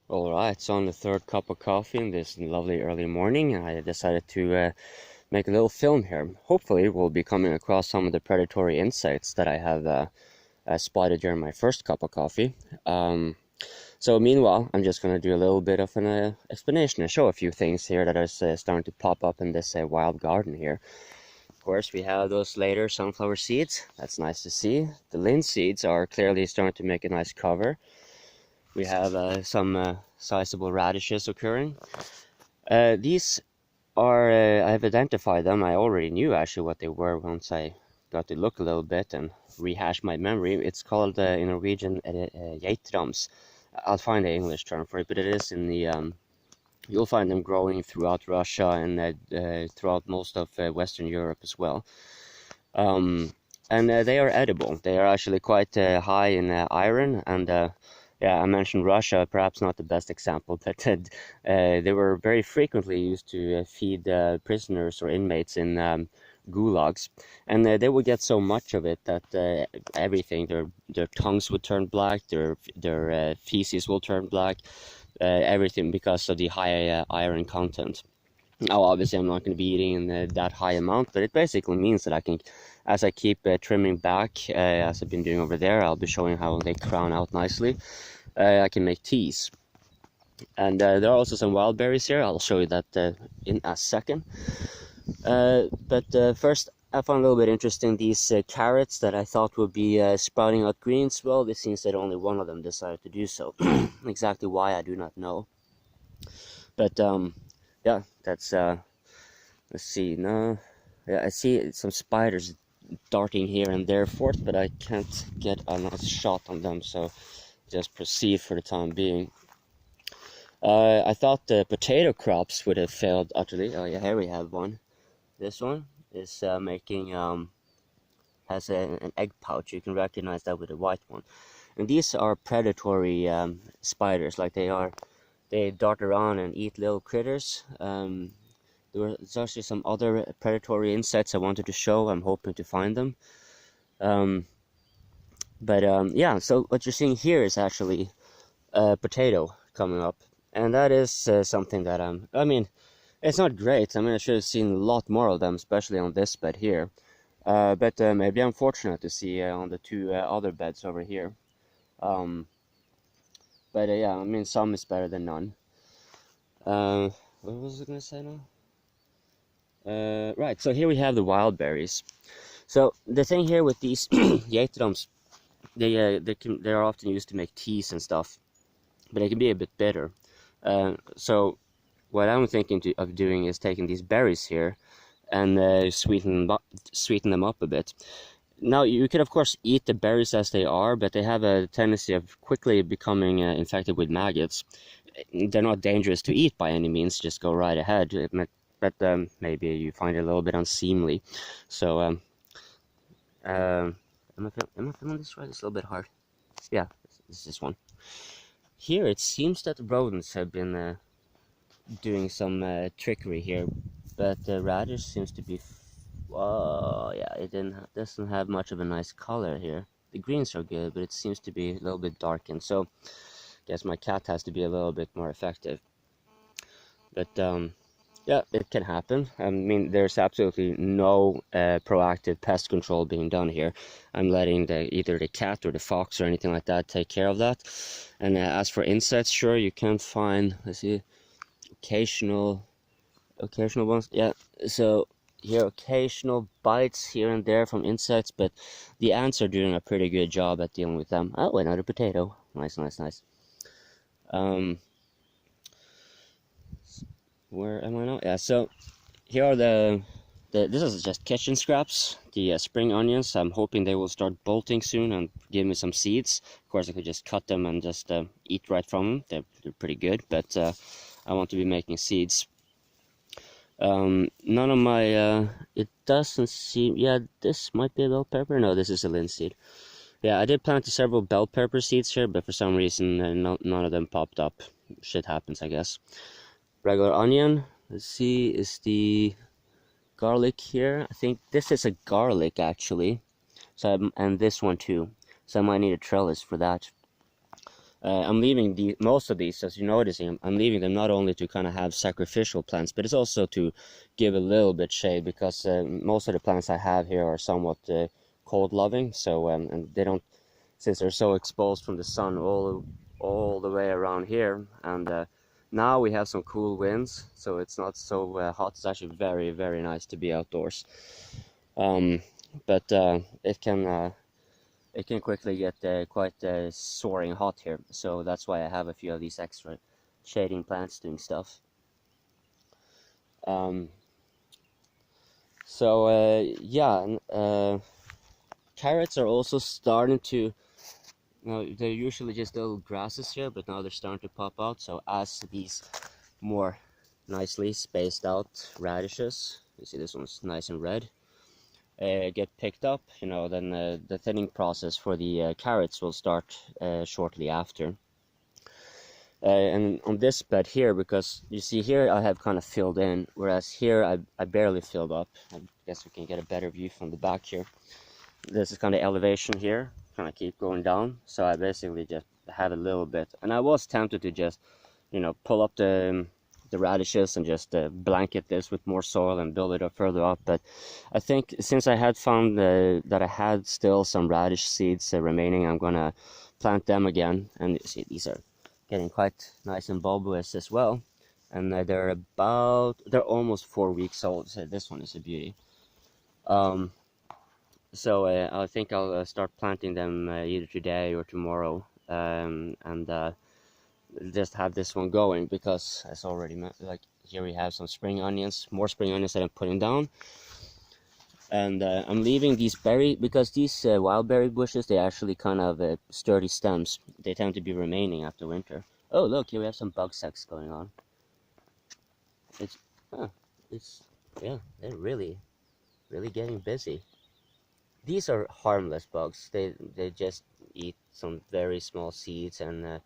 Alright, so on the third cup of coffee in this lovely early morning, I decided to make a little film here. Hopefully we'll be coming across some of the predatory insects that I have spotted during my first cup of coffee. So meanwhile, I'm just going to do a little bit of an explanation and show a few things here that are starting to pop up in this wild garden here. Of course, we have those later sunflower seeds. That's nice to see. The linseeds are clearly starting to make a nice cover. We have some sizable radishes occurring. These are, I've identified them. I already knew actually what they were once I got to look a little bit and rehash my memory. It's called in Norwegian geittrams. I'll find the English term for it, but it is in the you'll find them growing throughout Russia and throughout most of Western Europe as well. And they are edible. They are actually quite high in iron and yeah, I mentioned Russia, perhaps not the best example, but they were very frequently used to feed prisoners or inmates in gulags, and they would get so much of it that everything, their tongues would turn black, their feces will turn black, everything because of the high iron content. Now, obviously, I'm not going to be eating in that high amount, but it basically means that I can, as I keep trimming back, as I've been doing over there, I'll be showing how they crown out nicely. I can make teas. And there are also some wild berries here. I'll show you that in a second. But first, I found a little bit interesting these carrots that I thought would be sprouting out greens. Well, it seems that only one of them decided to do so. Exactly why, I do not know. But yeah, that's let's see. No, yeah, I see some spiders darting here and there forth, but I can't get a nice shot on them, so just proceed for the time being. I thought the potato crops would have failed utterly. Oh yeah, here we have one. This one is making has an egg pouch. You can recognize that with the white one. And these are predatory spiders. Like they dart around and eat little critters. There's actually some other predatory insects I wanted to show. I'm hoping to find them. But yeah, so what you're seeing here is actually a potato coming up, and that is something that I mean, it's not great. I mean, I should have seen a lot more of them, especially on this bed here. But maybe I'm fortunate to see on the two other beds over here. Um, but yeah, I mean, some is better than none. What was I gonna say now? Right, so here we have the wild berries. So the thing here with these geittrams, they are often used to make teas and stuff, but they can be a bit bitter. So what I'm thinking of doing is taking these berries here and sweeten them up a bit. Now, you can of course eat the berries as they are, but they have a tendency of quickly becoming infected with maggots. They're not dangerous to eat by any means, just go right ahead. But maybe you find it a little bit unseemly. So, am I filming this right? It's a little bit hard. Yeah, it's this one. Here, it seems that the rodents have been doing some trickery here, but the radish seems to be yeah, doesn't have much of a nice color here. The greens are good, but it seems to be a little bit darkened, so I guess my cat has to be a little bit more effective. But yeah, it can happen. I mean, there's absolutely no proactive pest control being done here. I'm letting either the cat or the fox or anything like that take care of that. And as for insects, sure, you can find, let's see, occasional ones. Yeah, so here occasional bites here and there from insects, but the ants are doing a pretty good job at dealing with them. Oh, another potato. Nice, nice, nice. Where am I now? Yeah, so here are this is just kitchen scraps, the spring onions. I'm hoping they will start bolting soon and give me some seeds. Of course, I could just cut them and just eat right from them. They're pretty good, but I want to be making seeds. None of my, it doesn't seem, yeah, this might be a bell pepper. No, this is a linseed. Yeah, I did plant several bell pepper seeds here, but for some reason, none of them popped up. Shit happens, I guess. Regular onion. Let's see, is the garlic here? I think this is a garlic, actually. So, and this one too. So I might need a trellis for that. I'm leaving most of these, as you're noticing, I'm leaving them not only to kind of have sacrificial plants, but it's also to give a little bit shade, because most of the plants I have here are somewhat cold loving. So and they don't, since they're so exposed from the sun all the way around here, and now we have some cool winds, so it's not so hot. It's actually very, very nice to be outdoors. But it can quickly get quite soaring hot here, so that's why I have a few of these extra shading plants doing stuff. Yeah, carrots are also starting to, they're usually just little grasses here, but now they're starting to pop out. So as these more nicely spaced out radishes, you see this one's nice and red, get picked up, then the thinning process for the carrots will start shortly after. And on this bed here, because you see here I have kind of filled in, whereas here I barely filled up. I guess we can get a better view from the back here. This is kind of elevation here, kind of keep going down, so I basically just have a little bit. And I was tempted to just, pull up the radishes and just blanket this with more soil and build it up further up. But I think since I had found that I had still some radish seeds remaining, I'm gonna plant them again. And you see these are getting quite nice and bulbous as well, and they're almost 4 weeks old. So this one is a beauty. So I think I'll start planting them either today or tomorrow, and just have this one going, because as already like here we have some spring onions, more spring onions that I'm putting down. And I'm leaving these because these wild berry bushes, they actually kind of sturdy stems. They tend to be remaining after winter. Oh look, here we have some bug sex going on. Yeah, they're really getting busy. These are harmless bugs. They just eat some very small seeds and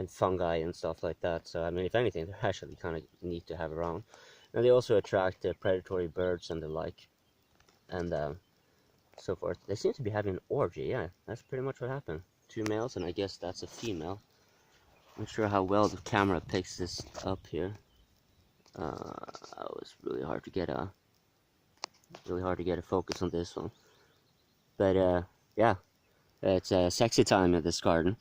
fungi and stuff like that. So I mean, if anything, they're actually kind of neat to have around. And they also attract predatory birds and the like, and so forth. They seem to be having an orgy. Yeah, that's pretty much what happened. 2 males, and I guess that's a female. I'm not sure how well the camera picks this up here. It was really hard to get a focus on this one. But yeah, it's a sexy time in this garden.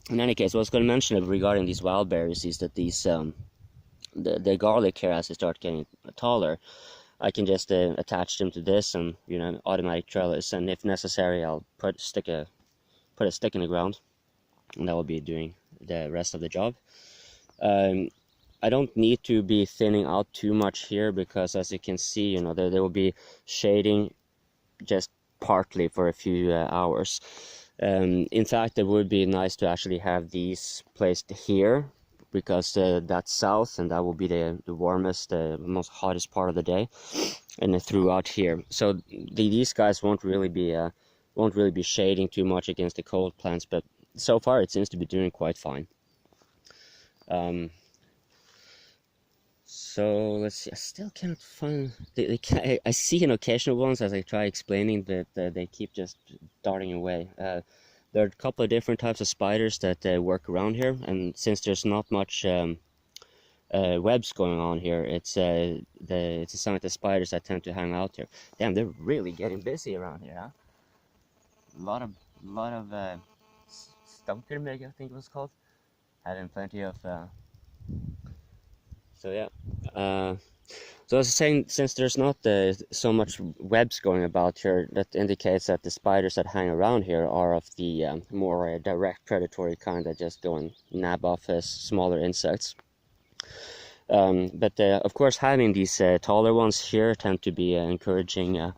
In any case, what I was going to mention regarding these wild berries is that these the garlic here, as they start getting taller, I can just attach them to this and automatic trellis, and if necessary, I'll put a stick in the ground, and that will be doing the rest of the job. I don't need to be thinning out too much here, because as you can see, there will be shading just partly for a few hours. In fact, it would be nice to actually have these placed here, because that's south, and that will be the warmest, most hottest part of the day, and throughout here. So these guys won't really be shading too much against the cold plants, but so far it seems to be doing quite fine. So let's see. I still can't find. I see an occasional ones as I try explaining that they keep just darting away. There are a couple of different types of spiders that work around here, and since there's not much webs going on here, it's some of the spiders that tend to hang out here. Damn, they're really getting busy around here, huh? A lot of stunkermeg, I think it was called, having plenty of. So yeah. So I was saying, since there's not so much webs going about here, that indicates that the spiders that hang around here are of the more direct predatory kind that just go and nab off smaller insects. But of course, having these taller ones here tend to be encouraging.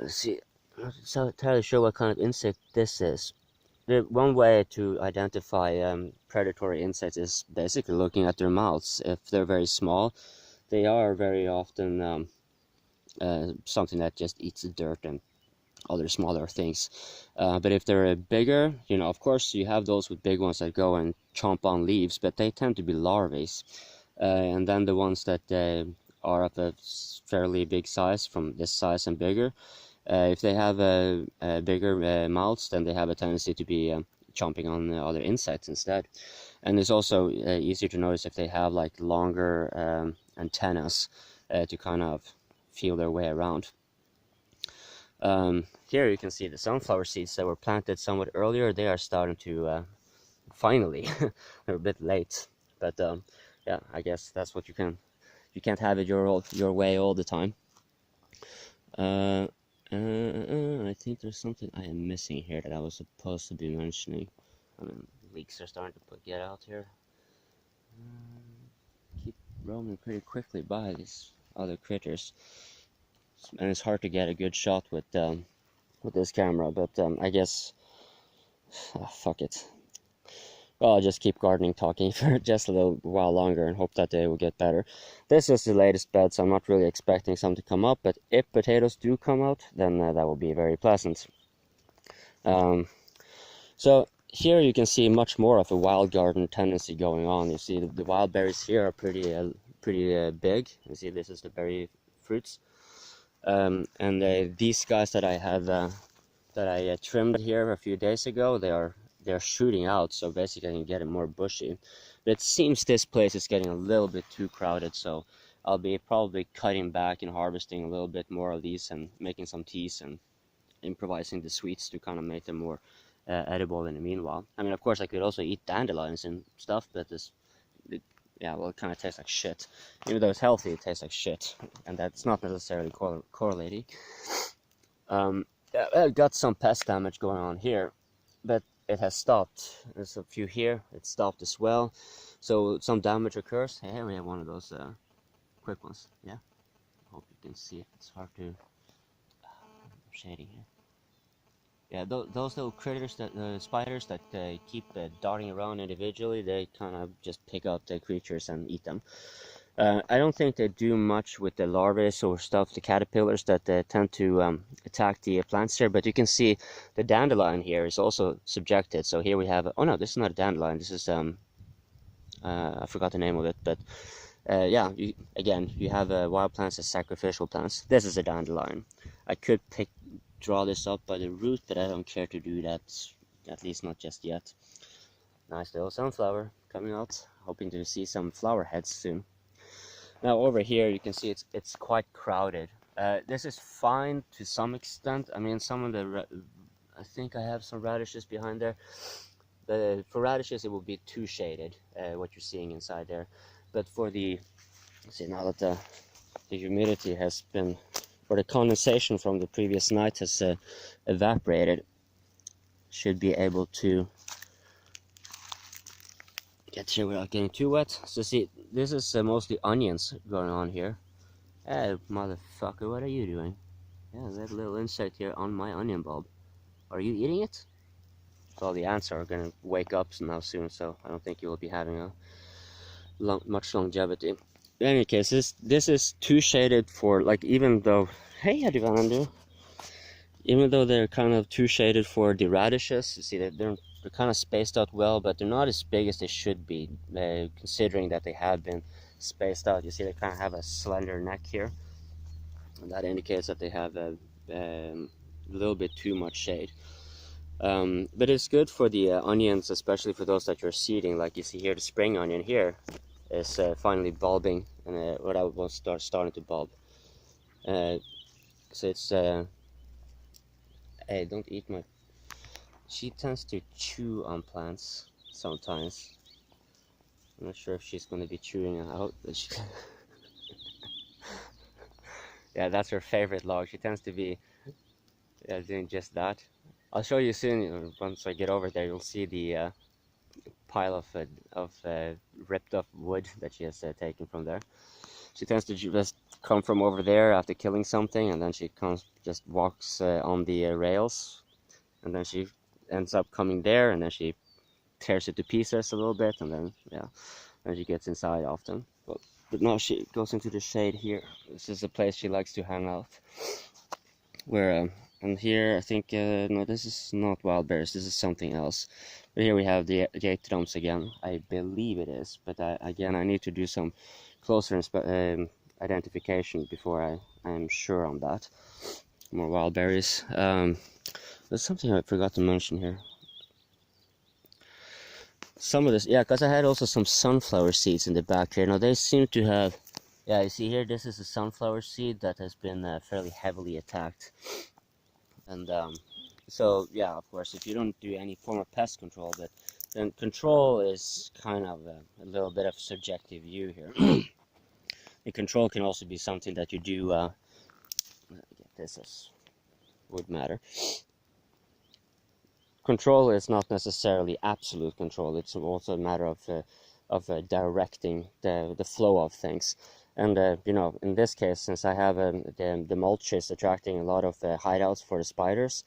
See, I'm not entirely sure what kind of insect this is. One way to identify predatory insects is basically looking at their mouths. If they're very small, they are very often something that just eats the dirt and other smaller things. But if they're bigger, of course you have those with big ones that go and chomp on leaves, but they tend to be larvae. And then the ones that are of a fairly big size, from this size and bigger, if they have bigger mouths, then they have a tendency to be chomping on other insects instead. And it's also easier to notice if they have like longer antennas to kind of feel their way around. Here you can see the sunflower seeds that were planted somewhat earlier. They are starting to finally, they're a bit late, but yeah, I guess that's what you can't have it your way all the time. I think there's something I am missing here that I was supposed to be mentioning. I mean, leaks are starting to get out here. Keep roaming pretty quickly by these other critters, and it's hard to get a good shot with this camera. But I guess, fuck it. Well, I'll just keep gardening talking for just a little while longer and hope that they will get better. This is the latest bed, so I'm not really expecting some to come up, but if potatoes do come out, then that will be very pleasant. So here you can see much more of a wild garden tendency going on. You see the wild berries here are pretty big. You see this is the berry fruits. And these guys that I have that I trimmed here a few days ago, they're shooting out, so basically I can get it more bushy. But it seems this place is getting a little bit too crowded, so I'll be probably cutting back and harvesting a little bit more of these and making some teas and improvising the sweets to kind of make them more edible in the meanwhile. I mean, of course, I could also eat dandelions and stuff, but yeah, well, it kind of tastes like shit. Even though it's healthy, it tastes like shit, and that's not necessarily correlating. I got some pest damage going on here, but it has stopped. There's a few here. It stopped as well. So some damage occurs. Hey, we have one of those quick ones. Yeah. Hope you can see it. It's hard to shading here. Yeah, those little critters, that spiders that keep darting around individually, they kind of just pick up the creatures and eat them. I don't think they do much with the larvae or stuff, the caterpillars that tend to attack the plants here, but you can see the dandelion here is also subjected. So here we have, oh no, this is not a dandelion, this is, I forgot the name of it, but yeah, you have wild plants as sacrificial plants. This is a dandelion. I could draw this up by the root, but I don't care to do that, at least not just yet. Nice little sunflower coming out, hoping to see some flower heads soon. Now over here you can see it's quite crowded. This is fine to some extent. I mean, some of the I think I have some radishes behind there. For radishes it will be too shaded, what you're seeing inside there. But for see, now that the humidity has been, or the condensation from the previous night has evaporated, should be able to get here without getting too wet. So see, this is mostly onions going on here. Hey, motherfucker, what are you doing? Yeah, that little insect here on my onion bulb. Are you eating it? Well, the ants are gonna wake up now soon, so I don't think you will be having a much longevity. In any case, this is too shaded for, like, even though, hey, Adivandu, even though they're kind of too shaded for the radishes, you see that they're kind of spaced out well, but they're not as big as they should be, considering that they have been spaced out. You see they kind of have a slender neck here, and that indicates that they have a little bit too much shade. But it's good for the onions, especially for those that you're seeding. Like you see here, the spring onion here is finally bulbing, and what I was starting to bulb. So it's hey, don't eat my. She tends to chew on plants sometimes. I'm not sure if she's going to be chewing out. Yeah, that's her favorite log. She tends to be doing just that. I'll show you soon. Once I get over there, you'll see the pile of ripped up wood that she has taken from there. She tends to just come from over there after killing something, and then she just walks on the rails, and then she ends up coming there, and then she tears it to pieces a little bit, and then yeah, then she gets inside often. But now she goes into the shade here. This is a place she likes to hang out. Where and here I think no, this is not wild berries. This is something else. But here we have the ytterms again. I believe it is, but again I need to do some closer identification before I am sure on that. More wild berries. There's something I forgot to mention here. some of this, yeah, because I had also some sunflower seeds in the back here. Now they seem to have, yeah, you see here, this is a sunflower seed that has been fairly heavily attacked. And so, yeah, of course, if you don't do any form of pest control, but then control is kind of a little bit of subjective view here. The control can also be something that you do, let me get this as would matter. Control is not necessarily absolute control. It's also a matter of directing the flow of things. And you know, in this case, since I have the mulch is attracting a lot of hideouts for the spiders,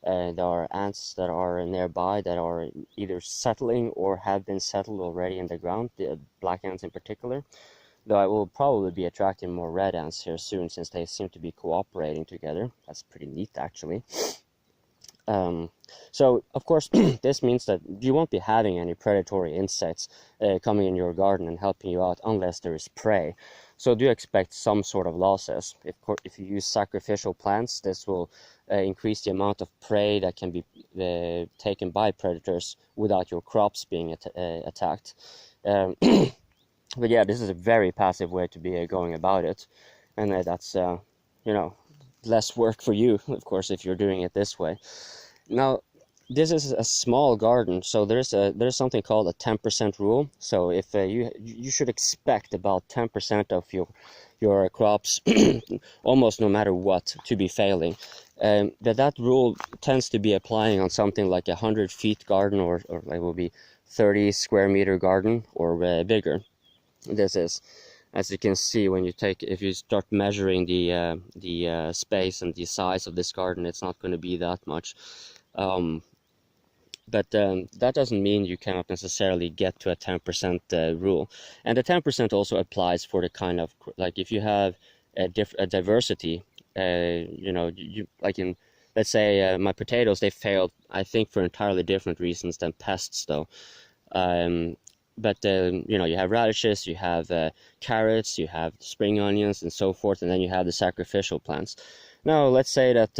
there are ants that are nearby that are either settling or have been settled already in the ground, the black ants in particular. Though I will probably be attracting more red ants here soon, since they seem to be cooperating together. That's pretty neat, actually. So, of course, this means that you won't be having any predatory insects coming in your garden and helping you out unless there is prey. So do expect some sort of losses. If you use sacrificial plants, this will increase the amount of prey that can be taken by predators without your crops being attacked. But yeah, this is a very passive way to be going about it. And that's, you know, less work for you, of course, if you're doing it this way. Now, this is a small garden, so there's something called a 10% rule. So if you should expect about 10% of your crops, almost no matter what, to be failing. That rule tends to be applying on something like a 100-feet garden, or like will be 30 square meter garden or bigger. This is, as you can see, when if you start measuring the space and the size of this garden, it's not going to be that much. But that doesn't mean you cannot necessarily get to a 10% rule. And the 10% also applies for the kind of, like, if you have a diversity, you know, like in, let's say my potatoes, they failed, I think, for entirely different reasons than pests, though. But you know, you have radishes, you have carrots, you have spring onions, and so forth, and then you have the sacrificial plants. Now, let's say that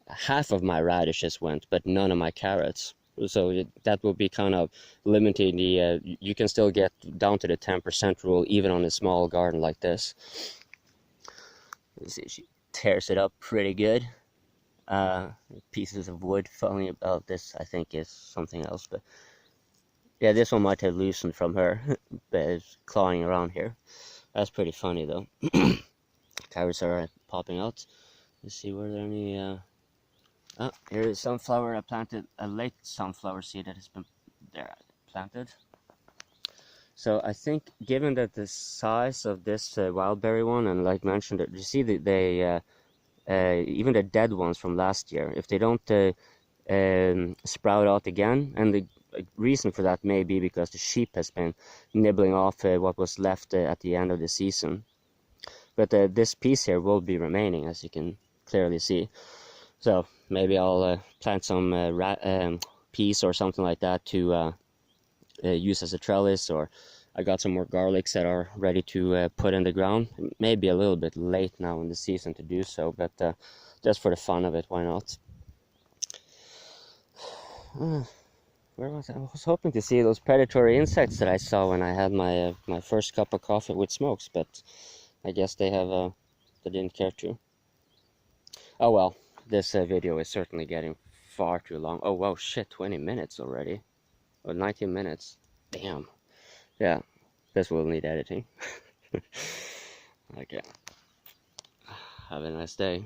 half of my radishes went, but none of my carrots. So that will be kind of limiting the. You can still get down to the 10% rule even on a small garden like this. Let's see, she tears it up pretty good. Pieces of wood falling about this, I think, is something else, but. Yeah, this one might have loosened from her, but it's clawing around here. That's pretty funny, though. Carrots are popping out. Let's see, were there any... Oh, here is sunflower. I planted a late sunflower seed that has been there planted. So I think, given that the size of this wildberry one, and like mentioned, you see that they, even the dead ones from last year, if they don't sprout out again, and the reason for that may be because the sheep has been nibbling off what was left at the end of the season. But this piece here will be remaining, as you can clearly see. So maybe I'll plant some peas or something like that to use as a trellis, or I got some more garlics that are ready to put in the ground. Maybe a little bit late now in the season to do so, but just for the fun of it, why not? Where was I? I was hoping to see those predatory insects that I saw when I had my my first cup of coffee with smokes, but I guess they have they didn't care to. Oh well, this video is certainly getting far too long. Oh wow, shit, 20 minutes already. Or 19 minutes. Damn. Yeah, this will need editing. Okay. Have a nice day.